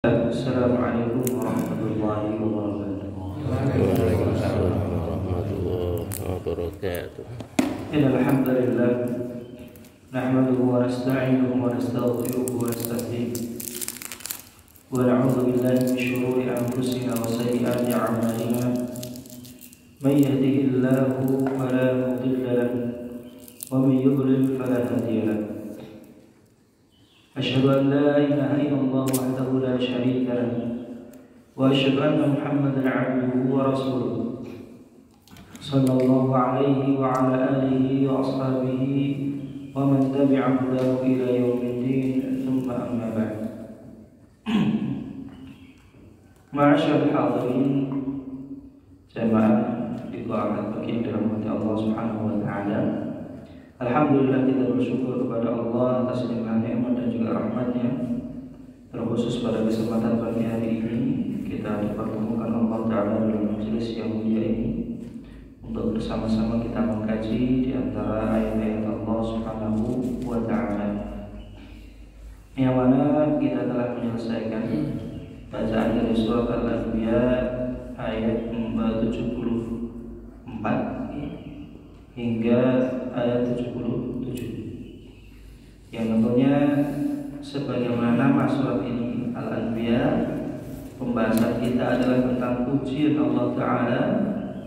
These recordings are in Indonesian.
Assalamualaikum warahmatullahi wabarakatuh. Waalaikumsalam warahmatullahi wabarakatuh. Innal hamdalillah nahmaduhu wa nasta'inuhu wa nastaghfiruhu wa nastahdiih wa na'udzu billahi min shururi anfusina wa sayyiati a'malina. May yahdihillahu fala mudilla lahu wa may yudlil fala hadiya lahu. Asyhadu an la ilaha illallah wahdahu la syarika lahu wa asyhadu anna Muhammadan 'abduhu wa rasuluh sallallahu alaihi wa ala alihi wa ashabihi wa man tabi'a hudahu ila yaumiddin. Tsumma amma ba'd. Ma'asyiral hadirin jamaah dikhawatir bagi dirahmati Allah Subhanahu wa taala. Alhamdulillah, kita bersyukur kepada Allah atas limpahan nikmat dan juga rahmatnya. Terkhusus pada kesempatan pagi hari ini kita dipertemukan Allah Ta'ala dalam majelis yang mulia ini untuk bersama-sama kita mengkaji di antara ayat-ayat Allah Subhanahu wa Ta'ala, yang mana kita telah menyelesaikan bacaan dari surat Al-Anbiya ayat 74 hingga ayat 77, yang tentunya sebagaimana nama surat ini Al-Anbiya, pembahasan kita adalah tentang pujian Allah Ta'ala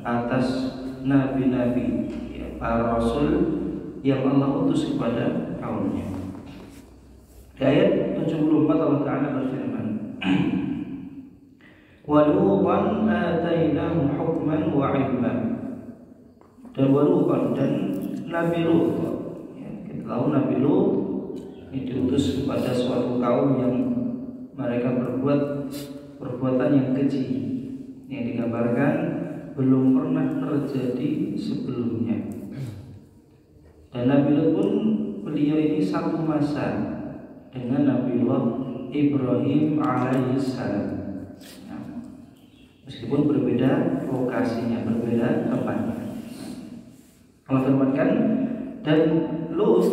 atas nabi-nabi, para rasul yang Allah utus kepada kaumnya. Di ayat 74 Allah Ta'ala berfirman, wa lutan atainahu hukman wa ilman. Dan walutan dan Nabi Lut, kita tahu Nabi Lut ini diutus kepada suatu kaum yang mereka berbuat perbuatan yang keji, yang digambarkan belum pernah terjadi sebelumnya. Dan Nabi Lut pun beliau ini satu masa dengan Nabi Ibrahim alaihissalam, meskipun berbeda lokasinya, berbeda tempatnya. Allah firmankan, dan Lut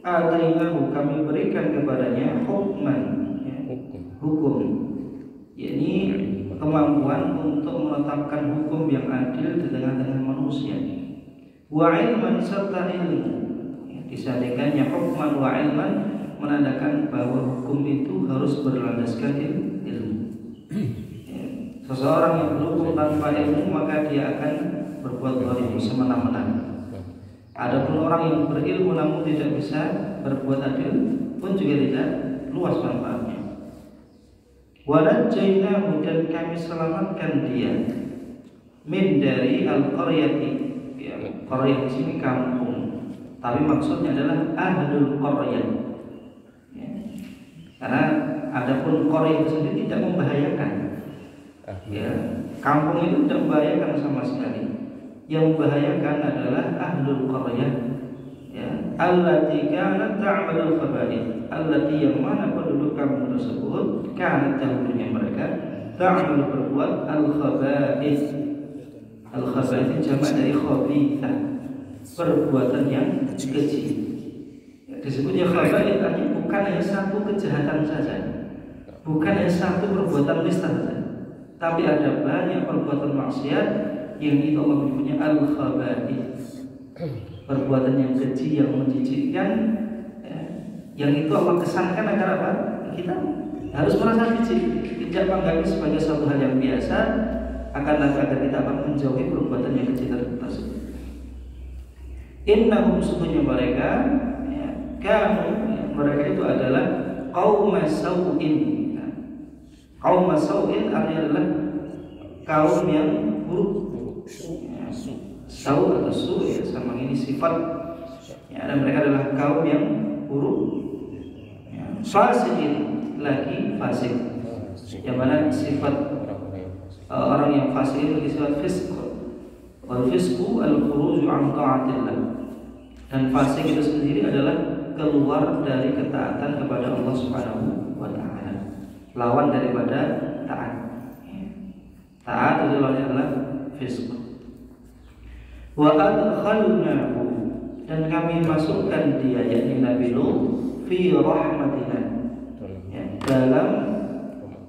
atainahu, kami berikan kepadanya hukman, hukum, yakni kemampuan untuk menetapkan hukum yang adil di tengah-tengah manusia. Wa ilman, serta ilmu. Disandingkannya hukman wa ilman menandakan bahwa hukum itu harus berlandaskan ilmu. Seseorang yang berhukum tanpa ilmu maka dia akan berbuat zalim semena-mena. Adapun orang yang berilmu namun tidak bisa berbuat adil pun juga tidak luas manfaatnya. Walajjainahu, dan kami selamatkan dia min dari al-qaryati, qaryah di sini kampung, tapi maksudnya adalah ahlul qaryah. Karena adapun qaryah sendiri tidak membahayakan. Kampung itu tidak membahayakan sama sekali. Yang membahayakan adalah ahlul qaryah, allati kanat ta'malul khaba'ith, allati yang mana penduduk kampung tersebut kanat dahulunya mereka ta'mal berbuat al-khaba'ith. Al-khaba'ith jamak dari khabithah, perbuatan yang keji. Disebutnya khaba'ith artinya bukan hanya satu kejahatan saja, bukan hanya satu perbuatan nista saja, tapi ada banyak perbuatan maksiat yang itu Allah menyebutnya al-khaba'ith, perbuatan yang keji, yang menjijikkan, yang itu Allah kesankan agar apa? Kita harus merasa keji, tidak menganggapnya sebagai suatu hal yang biasa, akan agar kita akan menjauhi perbuatan yang keji tersebut. Innahum, sesungguhnya mereka, mereka itu adalah qaum sau'in. Qaum sau'in artinya adalah kaum yang buruk. Sau atau su, sama ini sifat, dan mereka adalah kaum yang buruk. Fasikin, lagi fasik, yang mana sifat orang yang fasik itu sifat fisq. Wal fisqu al-khuruju an ta'atillah, dan fasik itu sendiri adalah keluar dari ketaatan kepada Allah Subhanahu wa Ta'ala, lawan daripada taat. Taat itu lawannya adalah fisq. Wa adkhalnahu, dan kami masukkan dia, yakni Nabi Lut, fi rahmatina, dalam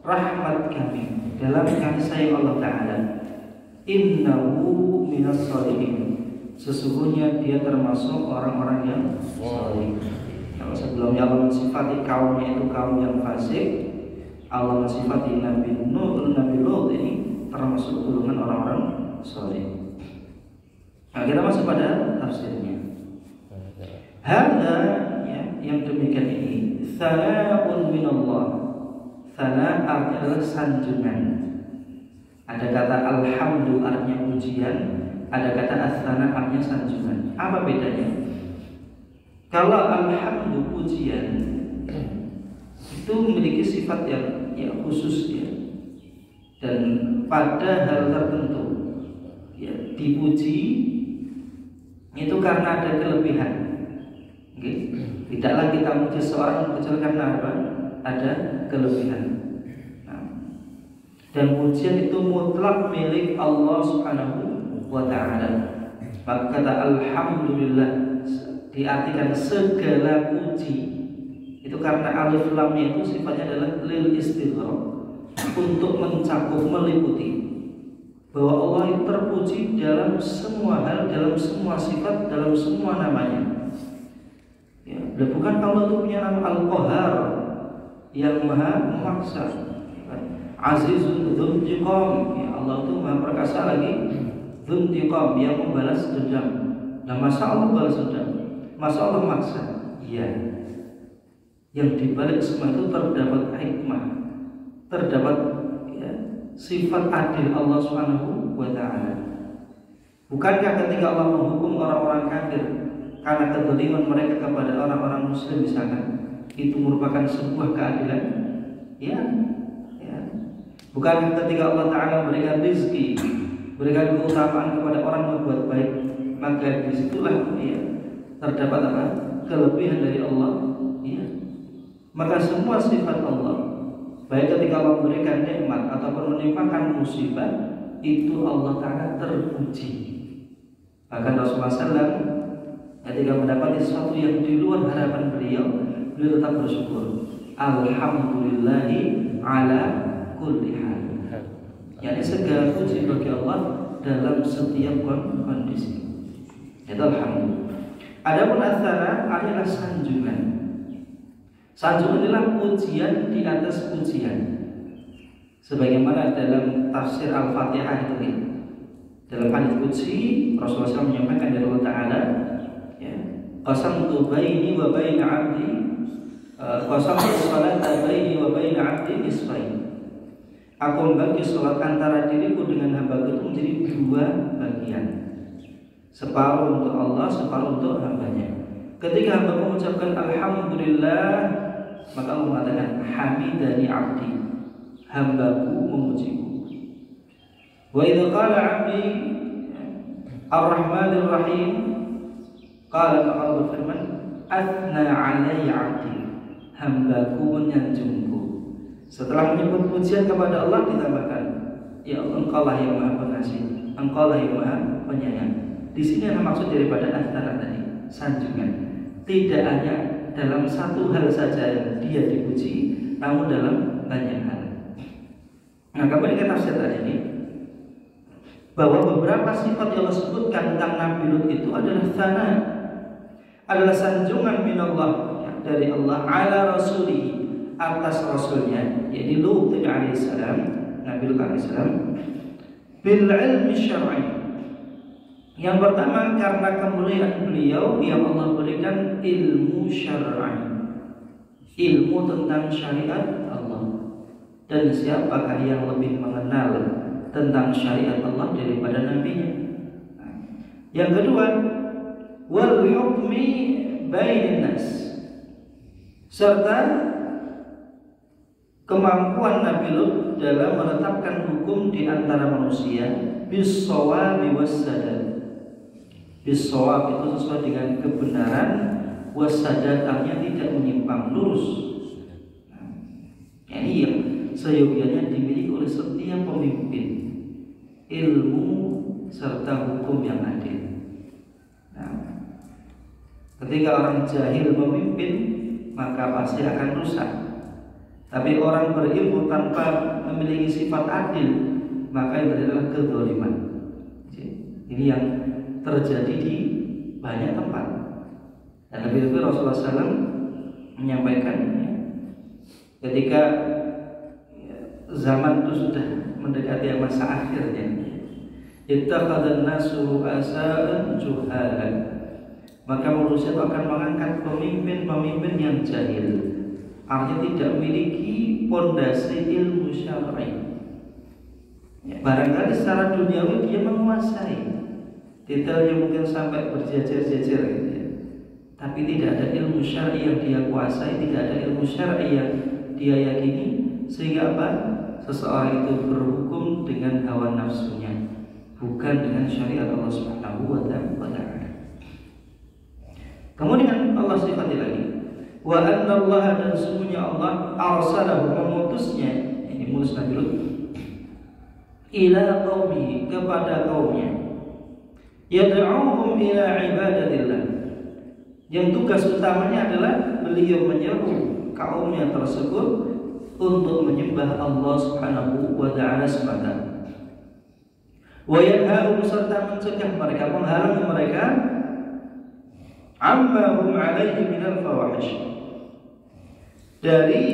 rahmat kami, dalam kasih sayang Allah Ta'ala. Innahu minas sholihin, sesungguhnya dia termasuk orang-orang yang saleh. Kalau sebelumnya Allah mensifati kaumnya itu kaum yang fasik, Allah mensifati Nabi Nuh, Nabi Lut ini termasuk golongan orang-orang saleh. Nah, kita masuk pada tafsirnya. Hadza, ya, yang demikian ini sana'un minallah. Sana artinya adalah sanjungan. Ada kata alhamdulillah artinya pujian, ada kata as-sana artinya sanjungan. Apa bedanya? Kalau alhamdulillah pujian itu memiliki sifat yang khusus ya. Dan pada hal tertentu ya, dipuji itu karena ada kelebihan. Okay? Tidaklah kita memuji seorang kecuali karena apa? Ada kelebihan. Nah, dan pujian itu mutlak milik Allah Subhanahu wa Ta'ala. Maka kata alhamdulillah diartikan segala puji itu karena alif lamnya itu sifatnya adalah lil istighraq, untuk mencakup, meliputi bahwa Allah itu terpuji dalam semua hal, dalam semua sifat, dalam semua namanya. Ya, bukan Allah itu punya nama Al-Qahhar yang maha memaksa, Azizun Dzuntiqam, ya, Allah itu maha perkasa lagi, Dzuntiqam yang membalas dendam. Nah, masa Allah balas dendam? Masa Allah maksa? Iya. Yang dibalik semua itu terdapat hikmah, terdapat ya, sifat adil Allah Subhanahu wa Ta'ala. Bukankah ketika Allah menghukum orang-orang kafir karena kezaliman mereka kepada orang-orang muslim misalkan, itu merupakan sebuah keadilan? Ya, ya. Bukankah ketika Allah Ta'ala memberikan rezeki, berikan keutamaan kepada orang yang berbuat baik, maka disitulah ya, terdapat apa? Kelebihan dari Allah. Ya. Maka semua sifat Allah, baik ketika Allah memberikan nikmat ataupun menimpakan musibah, itu Allah Ta'ala terpuji. Bahkan Rasulullah SAW ketika mendapati sesuatu yang di luar harapan beliau tetap bersyukur. Alhamdulillahi ala kulli hal. Yani segala puji bagi Allah dalam setiap kondisi. Itu alhamdulillah. Adapun as-sana adalah sanjungan. Sanjungan adalah pujian di atas pujian. Sebagaimana dalam tafsir Al-Fatihah itu ya. Dalam hadits qudsi Rasulullah SAW menyampaikan dari Allah Ta'ala, ya, qasamtu baini wa baina 'abdi, qasamtu salata baini wa baina 'abdi nisfain. Aku membagi salat antara diriku dengan hamba-Ku itu menjadi dua bagian. Separuh untuk Allah, separuh untuk hambanya. Ketika hamba mengucapkan alhamdulillah, maka Allah mengatakan hamidani 'abdi, hamba-Ku memujiku. Wa idza qala 'abdi ar-rahmanir rahim, qala Allah berfirman athna 'alayya 'abdi, hamba-Ku menyanjungku. Setelah menyebut pujian kepada Allah ditambahkan, ya Allah, Engkaulah yang Maha Pengasih, Engkaulah yang Maha Penyayang. Di sini yang maksud daripada athna tadi, sanjungan. Tidak hanya dalam satu hal saja yang dia dipuji, namun dalam banyak hal. Nah, kembali ke tafsir tadi ini, bahwa beberapa sifat yang Allah sebutkan tentang Nabi Lut itu adalah thana, adalah sanjungan minallah, ya, dari Allah ala rasuli, atas rasulnya, yaitu Lut alaihissalam, Nabi Lut alaihissalam, bil ilmi syar'i. Yang pertama karena kemuliaan beliau yang Allah berikan ilmu syar'i, ilmu tentang syariat Allah. Dan siapakah yang lebih mengenal tentang syariat Allah daripada nabinya? Yang kedua, wal hukmi bainan nas, serta kemampuan Nabi Lut dalam menetapkan hukum di antara manusia, bis-shawabi was-sadad. Bis-shawab itu sesuai dengan kebenaran, was-sadad artinya tidak menyimpang, lurus. Ini yang seyogianya dimiliki oleh setiap pemimpin, ilmu serta hukum yang adil. Nah, ketika orang jahil memimpin, maka pasti akan rusak. Tapi orang berilmu tanpa memiliki sifat adil, maka itu adalah kezaliman. Ini yang terjadi di banyak tempat. Dan lebih-lebih Rasulullah SAW menyampaikan ketika zaman itu sudah mendekati masa akhirnya, ittakhadhan nasu ru'asa'an juhalan, maka manusia akan mengangkat pemimpin-pemimpin yang jahil, artinya tidak memiliki pondasi ilmu syar'i. Barangkali secara duniawi dia menguasai, detailnya mungkin sampai berjejer-jejer, tapi tidak ada ilmu syar'i yang dia kuasai, tidak ada ilmu syar'i yang dia yakini, sehingga apa? Seseorang itu berhukum dengan hawa nafsunya, bukan dengan syariat Allah Subhanahu wa ta'ala. Kemudian Allah sifati lagi, wa anna Allah, dan sesungguhnya Allah arsalahu, mengutusnya, ini mulus Nabi Lut, ila qaumihi, kepada kaumnya, yad'uhum ila ibadatillah, yang tugas utamanya adalah beliau menyeru kaumnya tersebut untuk menyembah Allah Subhanahu wa ta'ala semata. Wa yanhahum, serta mencegah mereka, menghalangi mereka, amma hum alaihi minal fawahish, dari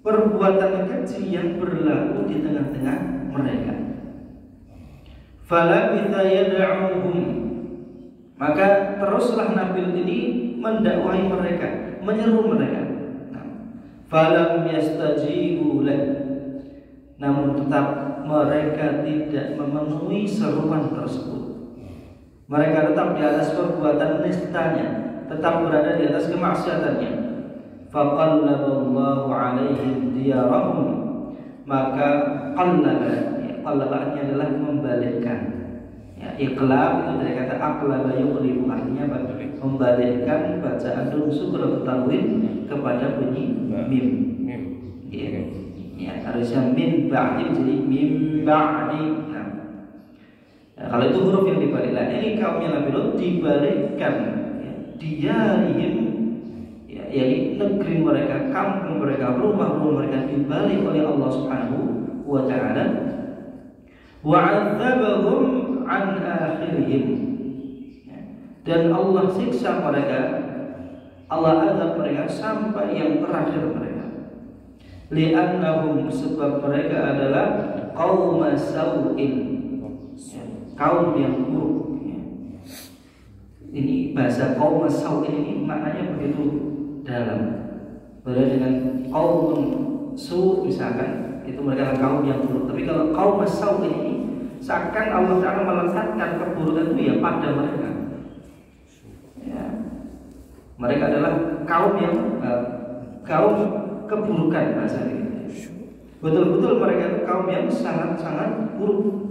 perbuatan keji yang berlaku di tengah-tengah mereka. Fala bitha yad'uhum, maka teruslah Nabi ini mendakwahi mereka, menyeru mereka. Falam yastajibu lah, namun tetap mereka tidak memenuhi seruan tersebut. Mereka tetap di atas perbuatan nistanya, tetap berada di atas kemaksiatannya. Faqallaballahu alaihim diyarahum, maka qallabannya adalah membalikkan. Ya, iqlab itu dari kata aqlaba yuqlibu, artinya membalikkan bacaan unsur atau tanwin kepada bunyi mim. Ya, harusnya min ba'di jadi mim ba'di. Nah, kalau itu huruf yang dibalik. Ini kaumnya Nabi Lut dibalikkan, ya, diyarihim, ya, yaitu negeri mereka, kampung mereka, rumah-rumah mereka dibalik oleh Allah Subhanahu wa ta'ala. Wa'adzabahum an akhirihim, dan Allah siksa mereka, Allah azab mereka sampai yang terakhir mereka. Li'annahum, sebab mereka adalah qaum sau'in, kaum yang buruk. Ini bahasa qaum sau'in ini maknanya begitu dalam. Berbeda dengan qaum su' misalkan, itu mereka adalah kaum yang buruk. Tapi kalau qaum sau'in ini seakan Allah Ta'ala meletakkan keburukan itu ya pada mereka. Ya. Mereka adalah kaum yang kaum keburukan bahasa ini. Betul-betul mereka itu kaum yang sangat-sangat buruk.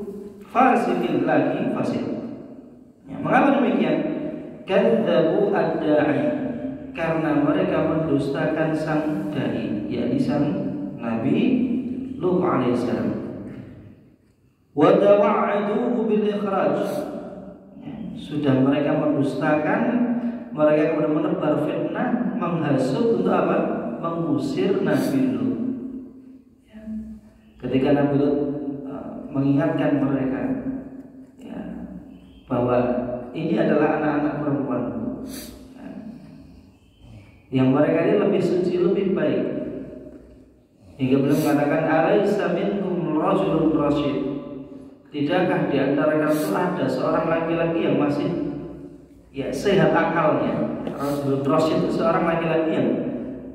Fasikin, lagi fasik. Ya, mengapa demikian? Kadzabu ad-da'i, karena mereka mendustakan sang dai, yakni sang Nabi Lut alaihissalam. Wa tawa'aduhu bil ikhraj, sudah mereka mendustakan, mereka kemudian menebar fitnah, menghasut untuk apa? Mengusir Nabi Lut. Ya. Ketika Nabi Lut mengingatkan mereka, ya, bahwa ini adalah anak-anak perempuan, ya, yang mereka ini lebih suci, lebih baik, hingga beliau mengatakan, alaisa minkum rajulun rasyid, tidakkah di antara kamu ada seorang laki-laki yang masih ya sehat akalnya? Rajulun rasyid itu seorang laki-laki yang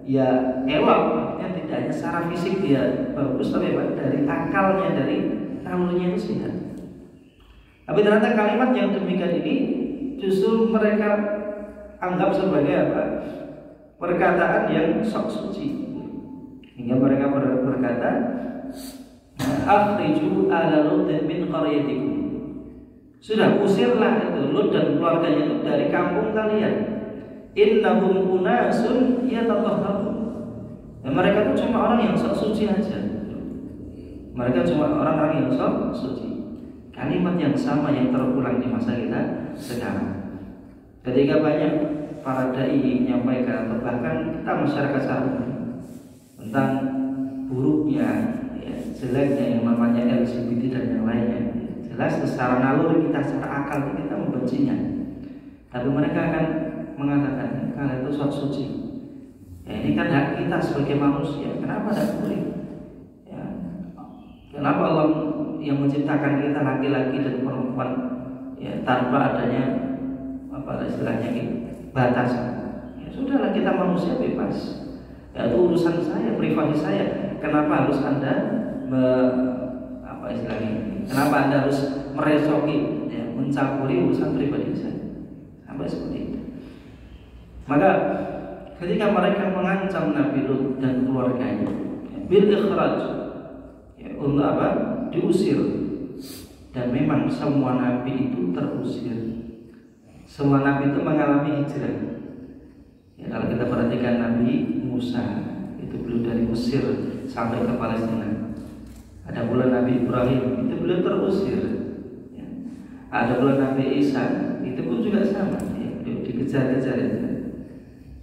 ya elok, ya, tidak hanya secara fisik dia bagus, tapi dari akalnya, dari nalurinya itu sehat. Tapi ternyata kalimat yang demikian ini justru mereka anggap sebagai apa? Perkataan yang sok suci, hingga mereka berkata, akhriju ala Lutin min qaryatikum, sudah usirlah itu Lut dan keluarganya itu dari kampung kalian. Innahum unasun yatatahharun, mereka itu cuma orang yang sok suci aja. Mereka cuma orang-orang yang sok suci. Kalimat yang sama yang terulang di masa kita sekarang. Ketika banyak para dai menyampaikan, atau bahkan kita masyarakat saat ini tentang buruknya, ya, jeleknya yang namanya LGBT dan yang lainnya. Jelas secara naluri kita, secara akal kita membencinya. Tapi mereka akan mengatakan kalau itu suatu suci. Ya, ini kan hak kita sebagai manusia. Kenapa tidak boleh? Ya, kenapa Allah yang menciptakan kita laki-laki dan perempuan, ya, tanpa adanya apa istilahnya batasan? Ya sudahlah, kita manusia bebas. Ya, itu urusan saya, privasi saya. Kenapa harus Anda apa istilahnya? Kenapa Anda harus meresoki, ya, mencampuri urusan pribadi saya? Sampai seperti itu. Maka ketika mereka mengancam Nabi Lut dan keluarganya, bil ikhraj, ya, untuk apa? Diusir. Dan memang semua nabi itu terusir. Semua nabi itu mengalami hijrah. Ya, kalau kita perhatikan Nabi Musa itu beliau dari Mesir sampai ke Palestina. Ada pula Nabi Ibrahim itu beliau terusir. Ya. Ada pula Nabi Isa itu pun juga sama, ya, dikejar-kejar.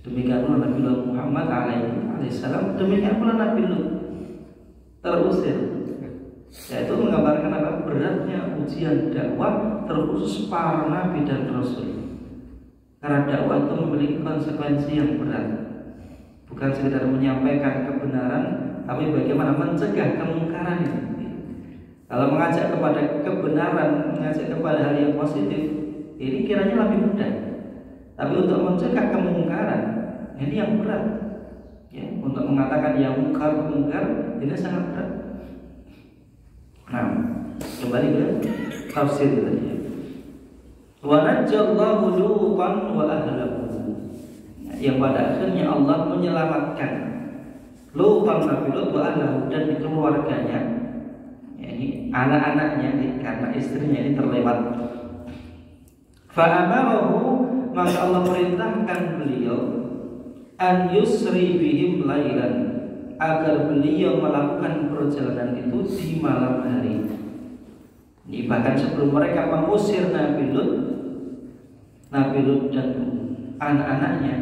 Demikian pula Nabi Muhammad alaihissalam, demikian pula Nabi Lut terusir. Yaitu menggambarkan apa? Beratnya ujian dakwah terkhusus para nabi dan rasul. Karena dakwah itu memiliki konsekuensi yang berat. Bukan sekedar menyampaikan kebenaran, tapi bagaimana mencegah kemungkaran itu. Kalau mengajak kepada kebenaran, mengajak kepada hal yang positif, ini kiranya lebih mudah. Tapi untuk mencegah kemungkaran, ini yang berat. Ya, untuk mengatakan yang mungkar ini sangat berat. Nah, kembali ke tafsir tadi. Wa najjallahu Lutan wa ahlahu. Yang pada akhirnya Allah menyelamatkan Lutan, Nabi Lut, wa ahlahu, dan keluarganya, yakni anak-anaknya, karena istrinya ini terlewat. Fa amarahu, maka Allah perintahkan beliau an yusri bihim lailan, agar beliau melakukan perjalanan itu di malam hari. Ini bahkan sebelum mereka mengusir Nabi Lut dan anak-anaknya,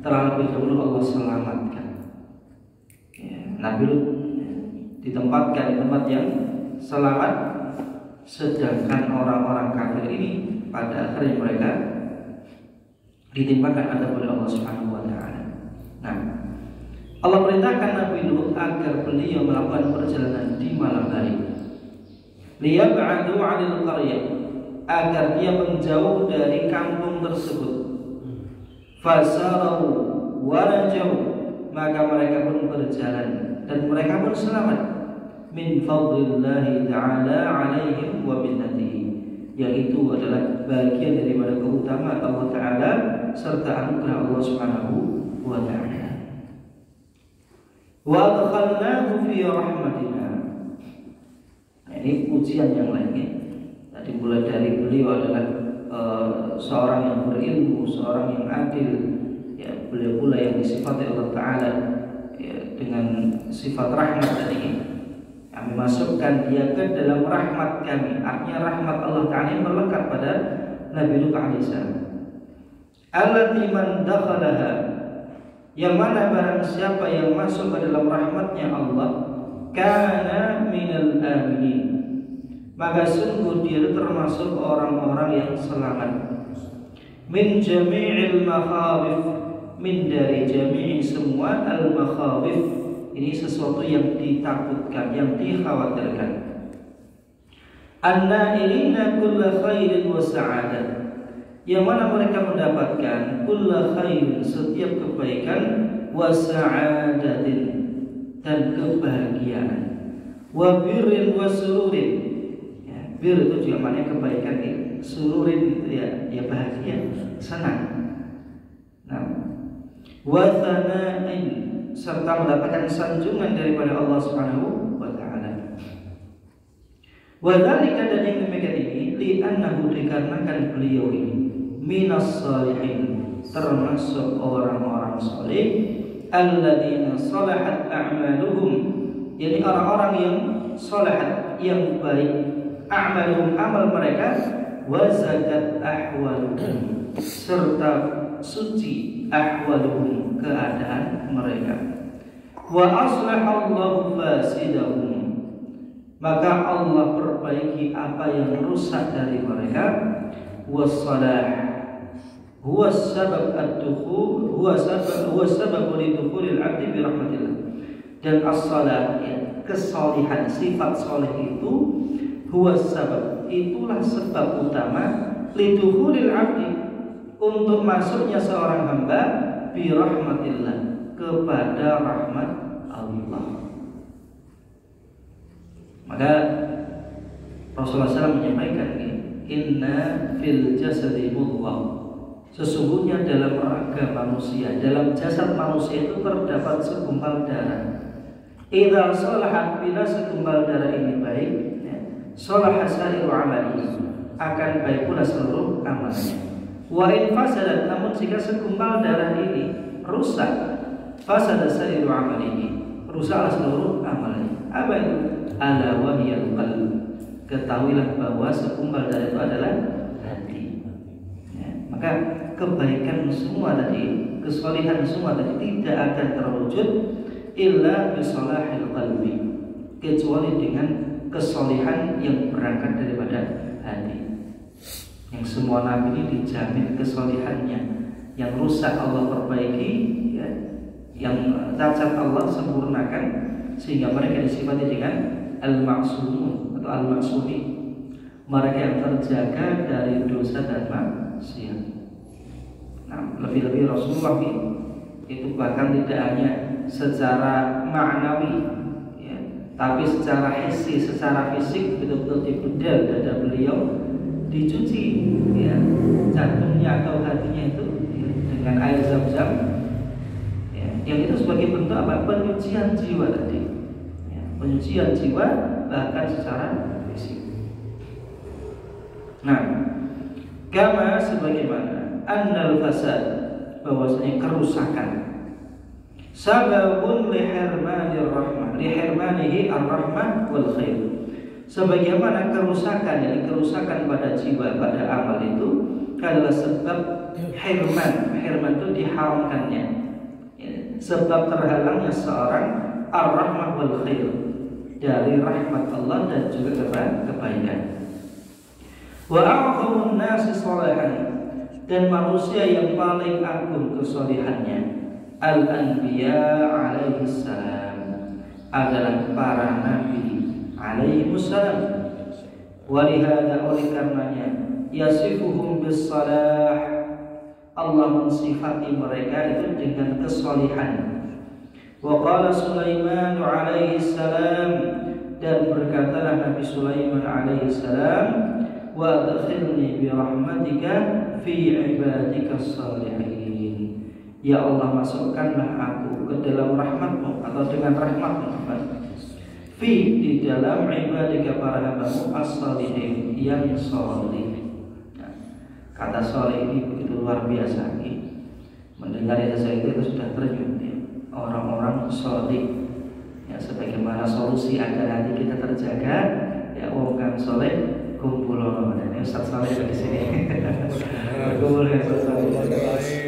terlebih dahulu Allah selamatkan. Ya, Nabi Lut ditempatkan di tempat yang selamat, sedangkan orang-orang kafir ini pada akhirnya mereka ditimpakan azab oleh Allah Subhanahu wa taala. Nah, Allah perintahkan Nabi Lut agar beliau melakukan perjalanan di malam hari. Liyab'adu 'anil qaryah, agar dia menjauh dari kampung tersebut. Fasarau wa najau, maka mereka pun berjalan dan mereka pun selamat. Min fadlillahi ta'ala 'alaihim wa minnatihi, yaitu adalah bagian daripada keutamaan Allah Ta'ala serta anugerah Allah Subhanahu wa ta'ala. Wa adkhalnahu fi rahmatina. Nah, ini ujian yang lainnya. Tadi mulai dari beliau adalah seorang yang berilmu, seorang yang adil, ya, beliau pula yang disifati Allah Ta'ala, ya, dengan sifat rahmat tadi. Kami masukkan dia ke dalam rahmat kami. Artinya rahmat Allah Ta'ala yang melekat pada Nabi Lut alaihissalam. Allati man dakhalaha, yang mana barang siapa yang masuk ke dalam rahmatnya Allah, kana minal aminin, maka sungguh dia termasuk orang-orang yang selamat. Min jami'il makhawif, min dari jami'i semua al-makhawif, ini sesuatu yang ditakutkan, yang dikhawatirkan. An-nailina kulla khairin wa sa'adah, yang mana mereka mendapatkan kulla khairin, setiap kebaikan, wa sa'adatin, dan kebahagiaan, wa birrin wa sururin, ya, bir itu juga maknanya kebaikan, sururin itu ya bahagia, senang. Nah, wa thana'in, serta mendapatkan sanjungan daripada Allah Subhanahu wa ta'ala. Wa dzalika, dan yang demikian ini li'annahu, dikarenakan beliau ini minas salihin, termasuk orang-orang saleh, alladzina salahat a'maluhum, yakni orang-orang yang salahat, yang baik, a'maluhum, amal mereka, wa zakat ahwaluhum, serta suci ahwaluhum, keadaan mereka. wa aslahallahu fasidahum, maka Allah perbaiki apa yang rusak dari mereka. Wassalah huwa sabab ad-dukhul, huwa sabab lidukhulil 'abdi bi rahmatillah. Dan as-salah, ya, kesalihan, sifat saleh itu huwa sabab, itulah sebab utama lidukhulil 'abdi, untuk masuknya seorang hamba bi rahmatillah, kepada rahmat Allah. Maka Rasulullah SAW menyampaikan, inna fil jasadi mudghah, sesungguhnya dalam raga manusia, dalam jasad manusia itu terdapat segumpal darah. Idza salahat, bila segumpal darah ini baik, ya, salaha sairu amali, akan baik pula seluruh amalnya. Wa in fasadat, namun jika segumpal darah ini rusak, fasada sairu amalihi, rusaklah seluruh amalnya. Apa itu? Ala wahiyal qalb, ketahuilah bahwa segumpal darah itu adalah hati. Ya, maka kebaikan semua tadi, kesalihan semua tadi tidak akan terwujud illa bisolahil qalbi, kecuali dengan kesalihan yang berangkat daripada hati. Yang semua nabi ini dijamin kesalihannya, yang rusak Allah perbaiki, ya, yang cacat Allah sempurnakan, sehingga mereka disifati dengan al-ma'sumun atau al-ma'sumi, mereka yang terjaga dari dosa dan maksiat. Nah, lebih-lebih Rasulullah itu bahkan tidak hanya secara maknawi, ya, tapi secara hissi, secara fisik, betul-betul dibedal dada beliau, dicuci, ya, jantungnya atau hatinya itu, ya, dengan air zam-zam, ya, yang itu sebagai bentuk apa? Penyucian jiwa tadi, ya, penyucian jiwa bahkan secara fisik. Nah, kama sebagaimana annal fasad, bahwasanya kerusakan, sababun lihirmanir rahmah, lihirmanihi ar-rahmah wal khair, sebagaimana kerusakan, yakni kerusakan pada jiwa, pada amal itu adalah sebab hirman. Hirman itu diharamkannya, ya, sebab terhalangnya seorang ar-rahmah wal khair, dari rahmat Allah dan juga kebaikan. Wa a'zamun nasi shalahan, dan manusia yang paling agung kesalihannya, al-anbiya alaihi salam, adalah para nabi alaihi salam. Walihada, oleh karenanya, yasifuhum bis salah, Allah mensifati mereka itu dengan kesalihan. Wa qala Sulaiman alaihi salam, dan berkatalah Nabi Sulaiman alaihi salam, wa adkhilni bi rahmatika fi ibadika salihin, ya Allah, masukkanlah aku ke dalam rahmatmu, atau dengan rahmatmu, fi, di dalam ibadika, para hambamu, as-salihin, yang salih. Nah, kata salih ini begitu luar biasa. Mendengar saya itu sudah terjun, ya, orang-orang salih, ya, sebagaimana solusi agar hati kita terjaga, ya, kan soleh kumpulan. Ini Ustaz Saleh di sini. Kumpul ya Ustaz Saleh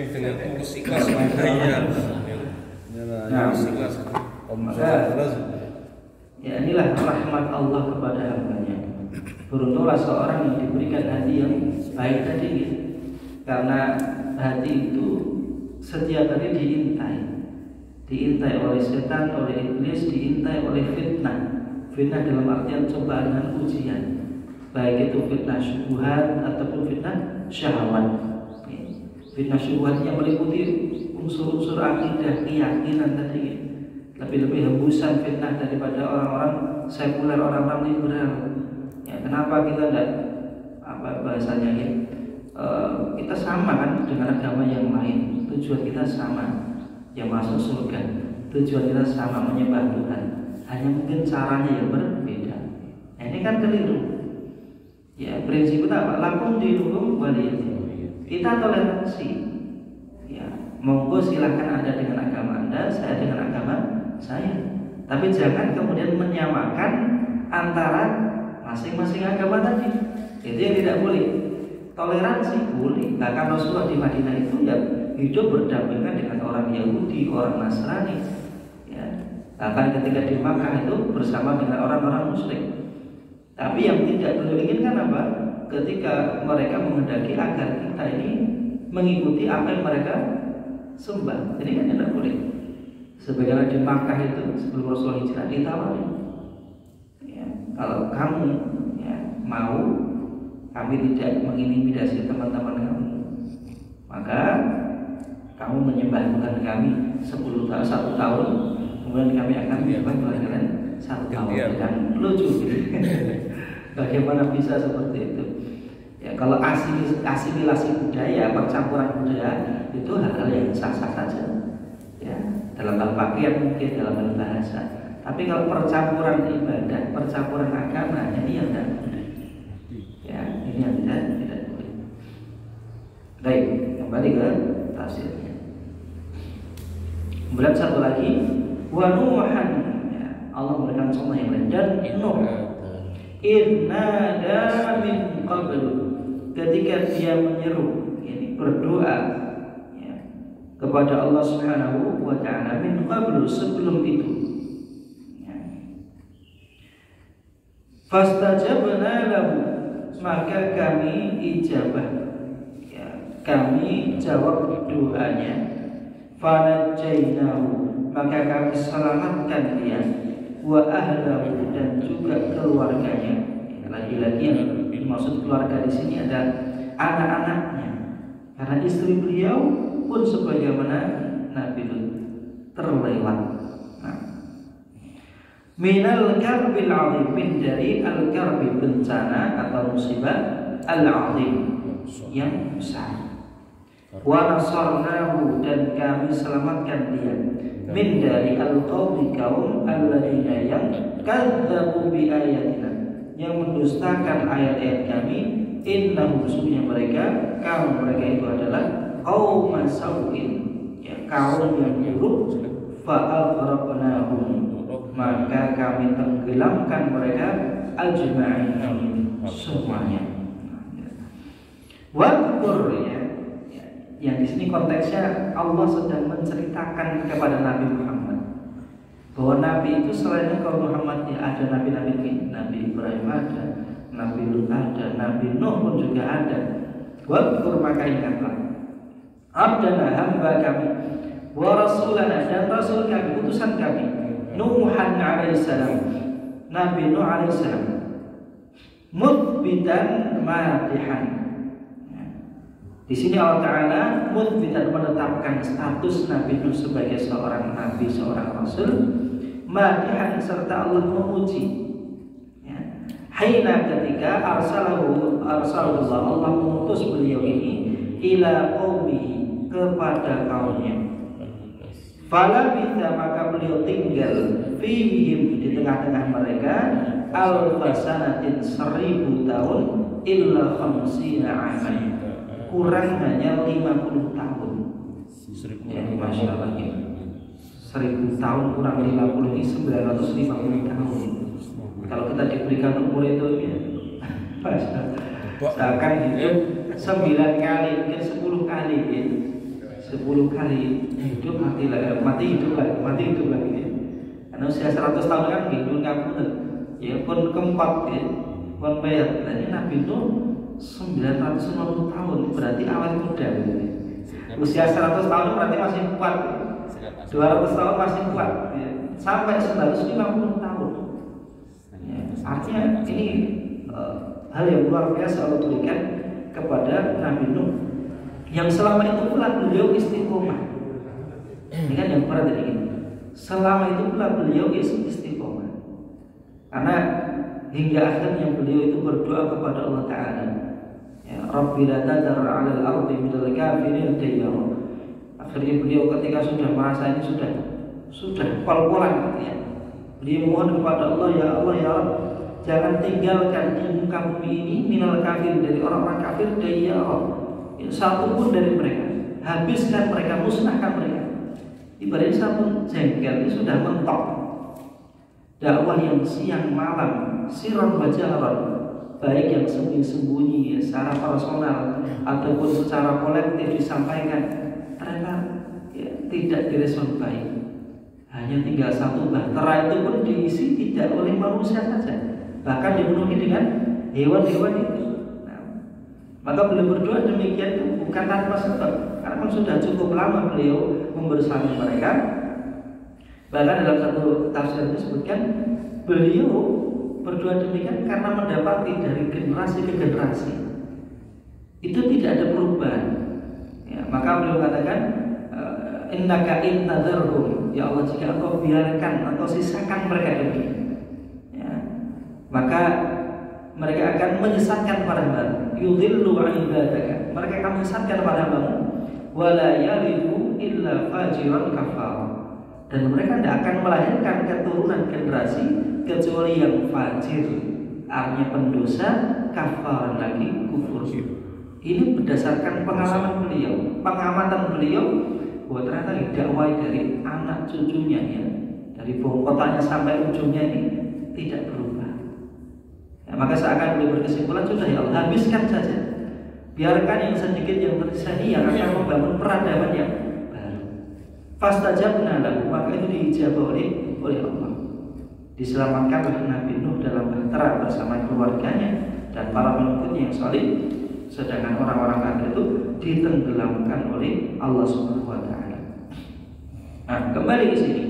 dengan ikhlas. Nah, ya, inilah rahmat Allah kepada hambanya. Beruntunglah seorang yang diberikan hati yang baik tadi, ya. Karena hati itu setiap hari diintai oleh setan, oleh iblis, diintai oleh fitnah. Fitnah dalam artian cobaan dan ujian, baik itu fitnah syubhat ataupun fitnah syahwat. Fitnah syubhat yang meliputi unsur-unsur akidah, keyakinan tadi. Lebih-lebih hembusan fitnah daripada orang-orang sekuler, orang-orang liberal. Ya, kenapa kita tidak, apa bahasanya, ya, kita sama kan dengan agama yang lain. Tujuan kita sama, yang masuk surga. Tujuan kita sama, menyembah Tuhan. Hanya mungkin caranya yang berbeda. Nah, ini kan keliru. Ya, prinsip kita apa? Lakum dinukum waliyadin. Kita toleransi. Ya, monggo silakan Anda dengan agama Anda, saya dengan agama saya. Tapi jangan kemudian menyamakan antara masing-masing agama tadi. Itu yang tidak boleh. Toleransi boleh. Bahkan Rasulullah di Madinah itu ya hidup berdampingan dengan orang Yahudi, orang Nasrani. Ya, Bahkan ketika di Makkah itu bersama dengan orang-orang musyrik. Tapi yang tidak beliau inginkan apa? Ketika mereka menghendaki agar kita ini mengikuti apa yang mereka sembah. Jadi kan tidak boleh. Sebagaimana di Makkah itu sebelum Rasulullah hijrah ditawari, ya, kalau kamu ya, mau kami tidak mengintimidasi teman-teman kamu, maka kamu menyembah Tuhan kami 1 tahun, kemudian kami akan menyembah Tuhan kalian 1 tahun. Dan lucu gitu. Bagaimana bisa seperti itu? Ya, kalau asimilasi budaya, percampuran budaya itu hal-hal yang sah-sah saja. Ya, dalam hal pakaian mungkin, dalam hal bahasa. Tapi kalau percampuran ibadah, percampuran agama, ini yang tidak boleh. Ya, ini yang tidak boleh. Baik, kembali ke tafsirnya. Kemudian satu lagi, wa Nuhan, ya, Allah memberikan contoh yang lain. Dan Nuh, innada min qablu, ketika dia menyeru, ini berdoa ya, kepada Allah Subhanahu wa Ta'ala min qablu, sebelum itu ya. Fastajabna lahu, maka kami ijabah ya, kami jawab doanya. Fanajainahu, maka kami selamatkan dia, wa ahlahu, dan juga keluarganya. Lagi-lagi yang dimaksud keluarga di sini ada anak-anaknya, karena istri beliau pun sebagaimana Nabi Lut terlewat. Nah, minal karbil azim, dari al-karbi, bencana atau musibah, al-azim, yang besar. Wa nasarnahu, dan kami selamatkan dia, min dari al-qaumi, kaum alladzina yang kadzabu bi ayatina, yang mendustakan ayat-ayat kami. Innahum, sesungguhnya mereka, kaum mereka itu adalah qaum sau'in, ya, kaum yang buruk. Fa aghraqnahum, maka kami tenggelamkan mereka, ajma'in, semuanya. Wadkur, ya, yang di sini konteksnya Allah sedang menceritakan kepada Nabi Muhammad bahwa Nabi itu selain kaum Muhammad ya, ada Nabi-Nabi lain, Nabi Ibrahim ada, Nabi Lut ada, Nabi Nuh pun juga ada. Wadkur, maka ingatlah abdana, hamba kami, wa rasulana, dan rasul kami, utusan kami, Nuhan alaihissalam, Nabi Nuh alaihissalam, muthbitan madihan. Di sini Allah Ta'ala muthbitan, menetapkan status Nabi Nuh sebagai seorang nabi, seorang rasul, madihan, serta Allah memuji ya. Haina, ketika arsalullah, Allah mengutus beliau ini, ila qaumihi, kepada kaumnya. Fala bitha, maka beliau tinggal, fihim, di tengah-tengah mereka, alfasanatin, 1000 tahun, illa khamsina aman, kurang hanya 50 tahun. Ya, Masya Allah ya. 1000 tahun kurang 50 ini 950 tahun. Kalau kita diberikan umur itu ya, seakan hidup 9 kali, mungkin 10 kali ya. 10 kali hidup, mati hidup lagi ya. Karena usia 100 tahun kan hidup kabut ya, pun keempat ya, pun bayar. Nah, ini Nabi Nuh 950 tahun, berarti awal muda gitu. Usia 100 tahun berarti masih kuat, 200 tahun masih kuat ya. Sampai 950 tahun ya. Artinya ini hal yang luar biasa Allah berikan kepada Nabi Nuh, yang selama itu pula beliau istiqomah. Ini kan yang berat ini, selama itu pula beliau istiqomah, karena hingga akhirnya beliau itu berdoa kepada Allah Ta'ala, ya, Rabbi la tadar 'alal ardi minal kafirin dayyara. Akhirnya beliau ketika sudah merasa ini sudah pol-polan ya, beliau mohon kepada Allah, ya Allah ya Rabb, jangan tinggalkan di muka bumi ini minal kafir, dari orang-orang kafir, dayyara, ya, satu pun dari mereka, habiskan mereka, musnahkan mereka. Ibaratnya satu jengkel ini sudah mentok. Dakwah yang siang malam, siron bajaran, baik yang sembunyi-sembunyi ya, secara personal ataupun secara kolektif disampaikan, ternyata ya, tidak direspon baik. hanya tinggal satu bahtera, itu pun diisi tidak oleh manusia saja, bahkan dipenuhi dengan hewan-hewan itu. Nah, maka beliau berdoa demikian itu bukan tanpa sebab, karena kan sudah cukup lama beliau membersami mereka. Bahkan dalam satu tafsir disebutkan beliau berdoa demikian karena mendapati dari generasi ke generasi itu tidak ada perubahan. Ya, maka beliau katakan, innaka in tadharhum, ya Allah, jika engkau biarkan atau sisakan mereka ini, ya, maka mereka akan menyesatkan padamu, yudhillu an ibadaka, mereka akan menyesatkan padamu, wala yalidu illa fajiran kafar, dan mereka tidak akan melahirkan keturunan generasi kecuali yang fajir, artinya pendosa, kafar lagi kufur. Ini berdasarkan pengalaman beliau, pengamatan beliau, bahwa ternyata dakwah dari anak cucunya, ya, dari bongkotannya sampai ujungnya ini tidak berubah. Ya, maka seakan beliau berkesimpulan, sudah ya Allah, habiskan saja, biarkan yang sedikit yang tersisa ini yang akan membangun peradaban yang baru. Fastajabna lahu, maka itu diijabah oleh Allah. Diselamatkanlah Nabi Nuh dalam bahtera bersama keluarganya dan para pengikutnya yang saleh, sedangkan orang-orang kafir itu ditenggelamkan oleh Allah Subhanahu wa taala. Nah, kembali ke sini.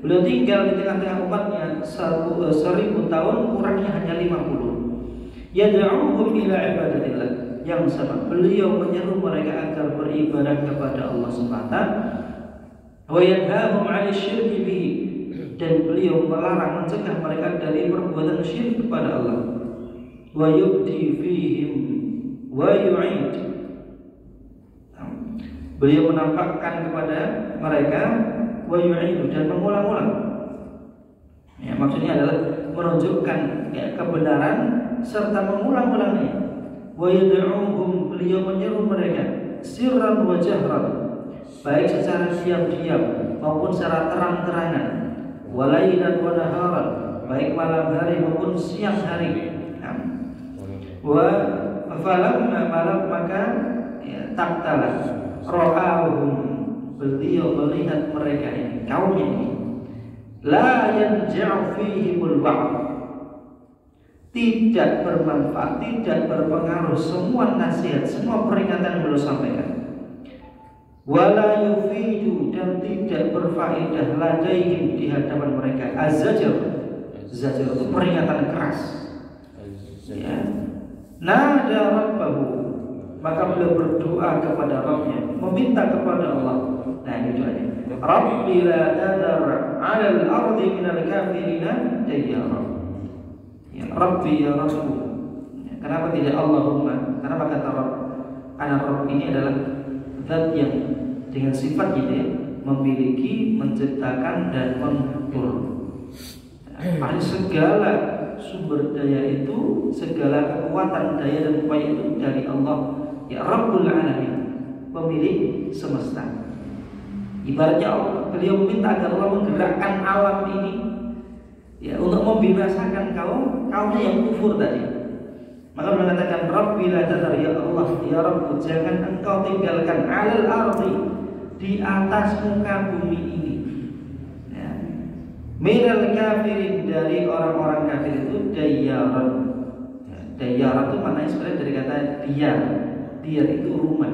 Beliau tinggal di tengah-tengah umatnya 1000 tahun, kurangnya hanya 50. Yad'uhum ila ibadatillah, yang sama beliau menyeru mereka agar beribadah kepada Allah semata. Wa yanhahum 'anil syirki bihi, dan beliau melarang, mencegah mereka dari perbuatan syirik kepada Allah. Wa yubdi fihim wa yu'id, beliau menampakkan kepada mereka wa yu'id, dan mengulang-ulang. Ya, maksudnya adalah menunjukkan, ya, kebenaran serta mengulang-ulangnya. Wa yad'uhum, beliau menyeru mereka sirran wa jahran, baik secara diam-diam maupun secara terang-terangan, walailan wa naharan, baik malam hari maupun siang hari. Wa falamma malam, maka, ya, taktala ra'ahum, beliau melihat mereka ini, kaumnya ini, la yanja'u fihimul wa'd, tidak bermanfaat, tidak berpengaruh semua nasihat, semua peringatan yang beliau sampaikan. Wala yufidu, dan tidak berfaedah ladaihim, di hadapan mereka, az-zajr, zajr itu peringatan keras, ya. Nada rabbahu, maka beliau berdoa kepada Rabbnya, meminta kepada Allah. Nah, ini doanya, Rabbi la tadar 'alal ardi minal kafirina dayyara. Ya Rabbi, ya Rabbku. Kenapa tidak Allahumma? Kenapa kata Rabb? Karena Rabb ini adalah zat yang dengan sifat gitu, ya, memiliki, menciptakan dan mengatur. Pada segala sumber daya itu, segala kekuatan daya dan upaya itu dari Allah, ya Rabbul Alamin, pemilik semesta. Ibaratnya Allah, beliau meminta agar Allah menggerakkan alam ini, ya, untuk membinasakan kaumnya yang kufur tadi. Maka mengatakan Rabbi la tadar, ya Allah, ya Rabb, jangan engkau tinggalkan alal ardi, di atas muka bumi ini, ya, minal kafirin, dari orang-orang kafir itu dayyaran. Ya, dayyaran itu maknanya sebenarnya dari kata diyar. Diyar itu rumah.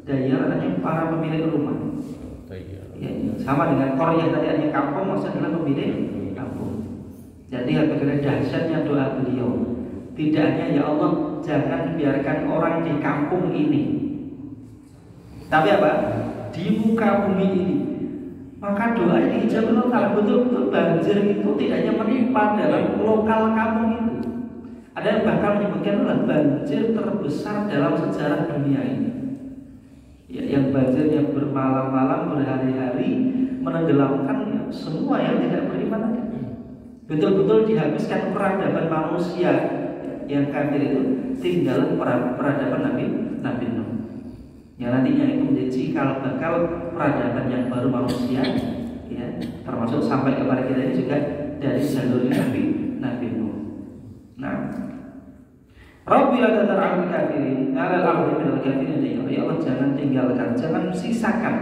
Dayyar artinya para pemilik rumah. Ya, sama dengan Korea tadi, artinya kampung, maksudnya adalah pemilik kampung. Jadi bagaimana dahsyatnya doa beliau. Tidak hanya, ya Allah, jangan biarkan orang di kampung ini, tapi apa? Di muka bumi ini. Maka doa ini dijawab kalau betul-betul banjir itu tidak hanya menimpa dalam lokal kampung itu. Ada yang bahkan menyebutkan adalah banjir terbesar dalam sejarah dunia ini. Ya, yang banjirnya bermalam-malam, berhari-hari, menenggelamkan, ya, semua yang tidak beriman tadi. Betul-betul dihabiskan peradaban manusia yang kafir itu, tinggal peradaban Nabi Nuh. Yang nantinya itu menjadi cikal bakal peradaban yang baru manusia, ya, termasuk sampai kepada kita ini juga dari jalur Nabi Nuh. Nah, Rabbi la tadar 'alal kafirin 'alal ardi minal kafirin, ya Allah, jangan tinggalkan, jangan sisakan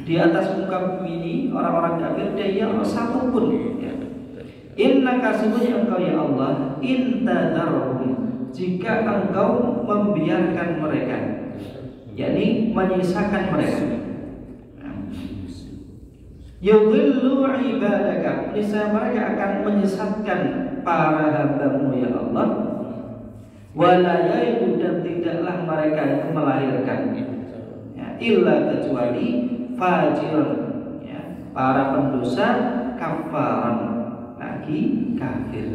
di atas muka bumi ini orang-orang kafir dia satu pun ya. Innaka sesungguhnya engkau ya Allah intadarhum, jika engkau membiarkan mereka, yakni menyisakan mereka, yudhillu ibadaka, niscaya mereka akan menyesatkan para hambamu ya Allah, wala yaidu, dan tidaklah mereka itu melahirkan ya, illa kecuali fajirun ya, para pendosa kafaran lagi kafir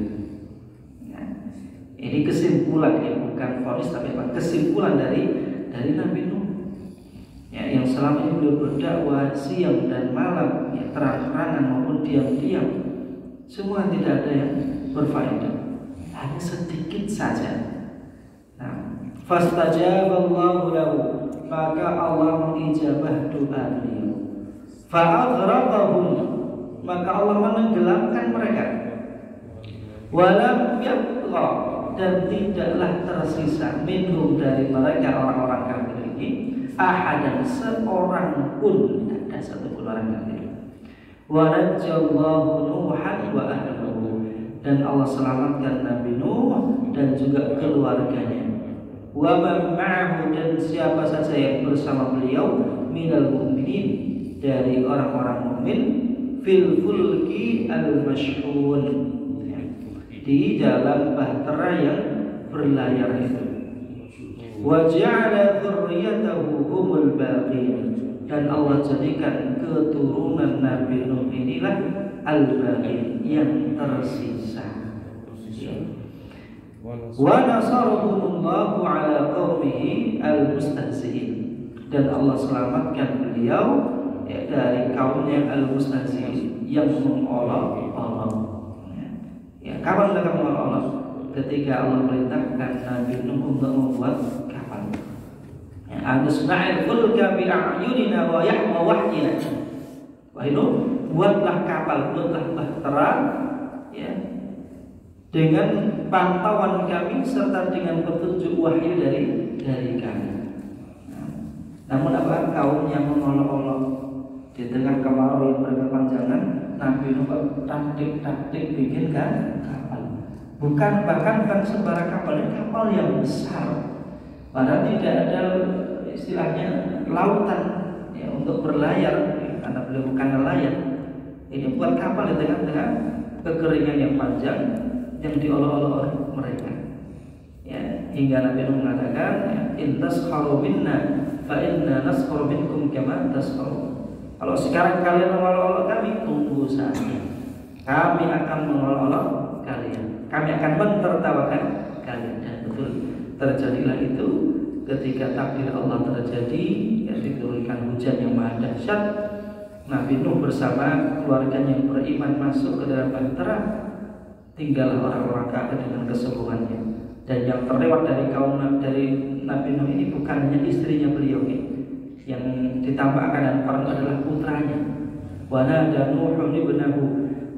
ya. Ini kesimpulan ya, bukan vonis tapi kesimpulan dari Nabi Nuh ya, yang selama ini beliau berdakwah siang dan malam ya, terang-terangan maupun diam-diam, semua tidak ada yang berfaedah, hanya sedikit saja. Nah, fastajaballahu lahu, maka Allah mengijabah doa beliau. Fa'aghraqahum, maka Allah menenggelamkan mereka. Walam yabqa, dan tidaklah tersisa minhum, dari mereka orang-orang kafir ini, ahadan, seorang pun, tidak ada satupun orang kafir. Wa najjallahu Nuhan wa ahlahu, dan Allah selamatkan Nabi Nuh dan juga keluarganya. Wa man ma'ahu, dan siapa saja yang bersama beliau, minal mu'minin, dari orang-orang mukmin, fil fulki al-mashhun, di dalam bahtera yang berlayar itu. Wa ja'ala dzurriyyatahu humul baqin, dan Allah jadikan keturunan Nabi Nuh inilah al-baqin, yang tersisa. Wa nasarahumullahu ala qaumihi al-mustahzi'in, dan Allah selamatkan beliau ya, dari kaumnya al-mustahzi'in, yang mengolok-olok. Ya, kapan mereka mengolok-olok? Ketika Allah perintahkan Nabi Nuh untuk membuat kapal. Ya, anusna'il fulka bi a'yunina wa yahwa wahyina. Wahai Nuh, buatlah kapal, buatlah bahtera ya, dengan pantauan kami serta dengan petunjuk wahyu dari kami. Namun apa? Kaum yang mengolok-olok di tengah kemarau yang berkepanjangan, Nabi Nuh taktik bikin kapal. Bukan sembarang kapal, ini kapal yang besar. Padahal tidak ada istilahnya lautan ya, untuk berlayar, karena beliau bukan nelayan. Ini buat kapal di tengah-tengah kekeringan yang panjang yang diolok-olok oleh mereka. Ya, hingga Nabi Nuh mengatakan, in taskharu minna fa inna naskharu minkum kama taskharu. Kalau sekarang kalian mengolok-olok kami, tunggu saja, kami akan mengolok-olok kalian, kami akan mentertawakan kalian. Dan betul terjadilah itu ketika takdir Allah terjadi, yang diturunkan hujan yang maha dahsyat. Nabi Nuh bersama keluarganya yang beriman masuk ke dalam bahtera, tinggallah orang-orang kafir dengan keseluruhannya. Dan yang terlewat dari kaum dari Nabi Nuh ini bukan hanya istrinya beliau ini, yang ditambahkan dan Quran adalah putranya. Wa nada Nuhun ibnahu,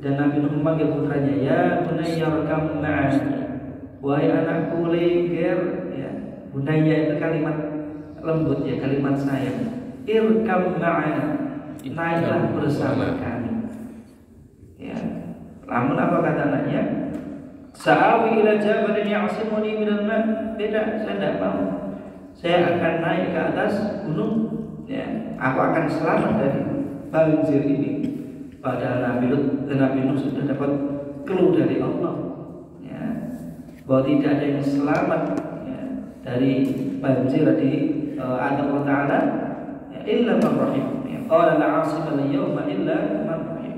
dan Nabi Nuh memanggil putranya, ya bunayya rakam ma'ana, wahai anakku leger ya. Bunayya itu kalimat lembut ya, kalimat sayang. Irkam ma'ana, naiklah bersama kami ya. Namun apa kata anaknya? Sa'awi ila jabalin ya'simuni minal ma'. Tidak, saya tidak mau. Saya akan naik ke atas gunung ya, aku akan selamat dari banjir ini. Padahal Nabi Nuh sudah dapat clue dari Allah ya, bahwa tidak ada yang selamat ya, dari banjir di Allah Ta'ala ya, illa man rahim ya. Qala la 'asima al-yawma illa man rahim.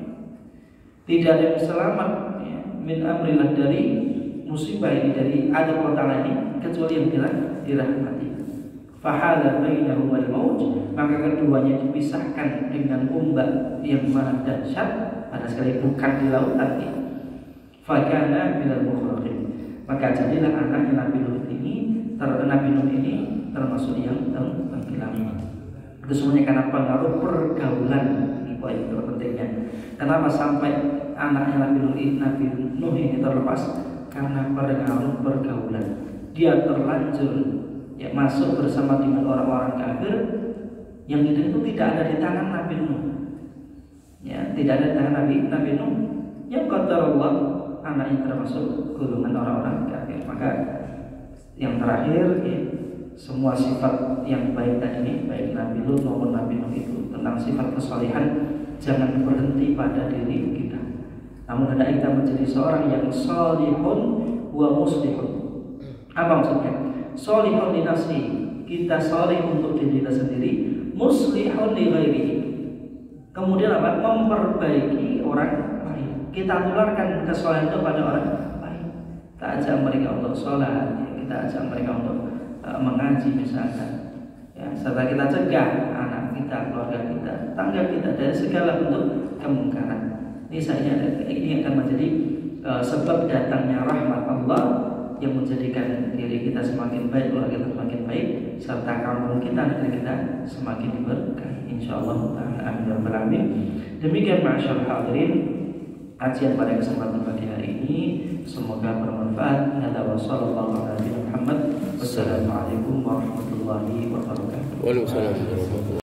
Tidak ada yang selamat ya, min amrillah, dari musibah ini, dari Allah Ta'ala ini, kecuali yang dirahmati. Fahala bainahum al-maut, maka keduanya dipisahkan dengan ombak yang maha dahsyat, pada sekali bukan di lautan ini. Fakana minal mughraqin, maka jadilah anaknya Nabi Nuh ini termasuk yang tenggelam. Itu semuanya karena pengaruh pergaulan. Ini poin terpentingnya. Kenapa sampai anaknya Nabi Nuh ini terlepas? Karena pengaruh pergaulan. Dia terlanjur ya masuk bersama dengan orang-orang kafir, Yang itu tidak ada di tangan Nabi Nuh. Ya, tidak ada di tangan Nabi Nuh. Yang qadarullah anaknya termasuk golongan orang-orang kafir. Maka yang terakhir ya, semua sifat yang baik tadi ini, baik Nabi Lut maupun Nabi Nuh itu tentang sifat kesalehan, jangan berhenti pada diri kita. Namun hendaknya kita menjadi seorang yang salihun wa muslihun. Apa maksudnya? Salihun li nafsi, kita salih untuk diri kita sendiri, muslihun li ghairihi. Kemudian apa? Memperbaiki orang lain. Kita tularkan kesalehan itu pada orang lain. Kita ajak mereka untuk sholat, kita ajak mereka untuk mengaji misalkan. Ya, serta kita cegah anak kita, keluarga kita, tangga kita dari segala bentuk kemungkaran. Ini akan menjadi sebab datangnya rahmat Allah yang menjadikan diri kita semakin baik, keluarga kita semakin baik, serta kampung kita, negeri kita semakin diberkahi. Insyaallah taala amin ya rabbal alamin. Demikian ma'asyiral hadirin kajian pada kesempatan pagi hari ini, semoga bermanfaat. Hadza wa sallallahu ala Muhammad. Wassalamualaikum warahmatullahi wabarakatuh. Waalaikumsalam warahmatullahi wabarakatuh.